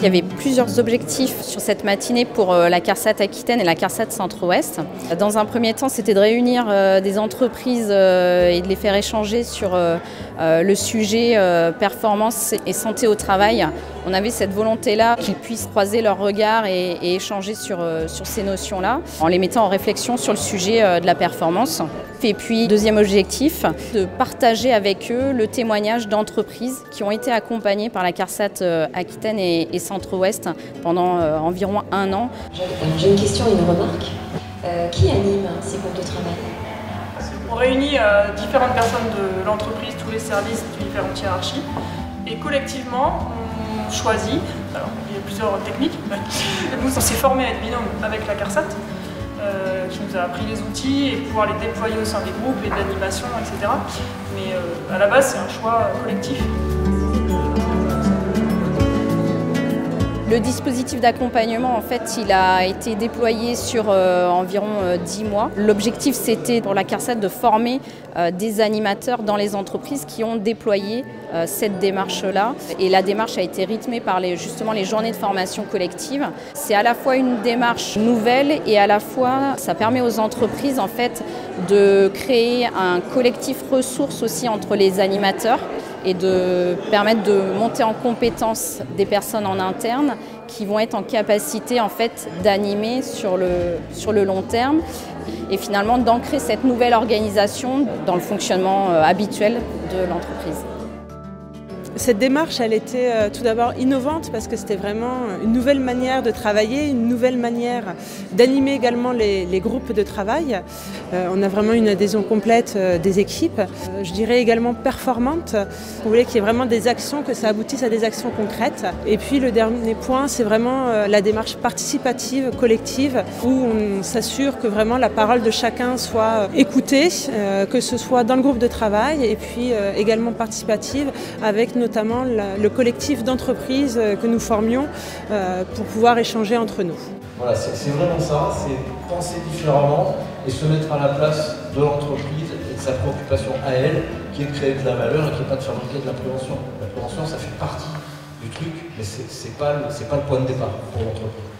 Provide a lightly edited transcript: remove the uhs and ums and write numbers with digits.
Il y avait plusieurs objectifs sur cette matinée pour la CARSAT Aquitaine et la CARSAT Centre-Ouest. Dans un premier temps, c'était de réunir des entreprises et de les faire échanger sur le sujet performance et santé au travail. On avait cette volonté-là qu'ils puissent croiser leurs regards et échanger sur ces notions-là, en les mettant en réflexion sur le sujet de la performance. Et puis, deuxième objectif, de partager avec eux le témoignage d'entreprises qui ont été accompagnées par la CARSAT Aquitaine et Centre-Ouest pendant environ 1 an. J'ai une question et une remarque. Qui anime ces groupes de travail? On réunit différentes personnes de l'entreprise, tous les services, différentes hiérarchies, et collectivement, on choisit. Alors, il y a plusieurs techniques. Nous, on s'est formé à être binôme avec la CARSAT, qui nous a appris les outils et pouvoir les déployer au sein des groupes et de l'animation, etc. Mais à la base, c'est un choix collectif. Le dispositif d'accompagnement, en fait, il a été déployé sur environ 10 mois. L'objectif, c'était pour la CARSAT de former des animateurs dans les entreprises qui ont déployé cette démarche-là. Et la démarche a été rythmée par justement les journées de formation collective. C'est à la fois une démarche nouvelle et à la fois, ça permet aux entreprises, en fait, de créer un collectif ressources aussi entre les animateurs et de permettre de monter en compétence des personnes en interne qui vont être en capacité en fait d'animer sur le long terme et finalement d'ancrer cette nouvelle organisation dans le fonctionnement habituel de l'entreprise. Cette démarche, elle était tout d'abord innovante parce que c'était vraiment une nouvelle manière de travailler, une nouvelle manière d'animer également les groupes de travail. On a vraiment une adhésion complète des équipes. Je dirais également performante. On voulait qu'il y ait vraiment des actions, que ça aboutisse à des actions concrètes. Et puis le dernier point, c'est vraiment la démarche participative, collective, où on s'assure que vraiment la parole de chacun soit écoutée, que ce soit dans le groupe de travail et puis également participative avec notamment le collectif d'entreprises que nous formions pour pouvoir échanger entre nous. Voilà, c'est vraiment ça, c'est penser différemment et se mettre à la place de l'entreprise et de sa préoccupation à elle, qui est de créer de la valeur et qui n'est pas de fabriquer de la prévention. La prévention, ça fait partie du truc, mais c'est pas le point de départ pour l'entreprise.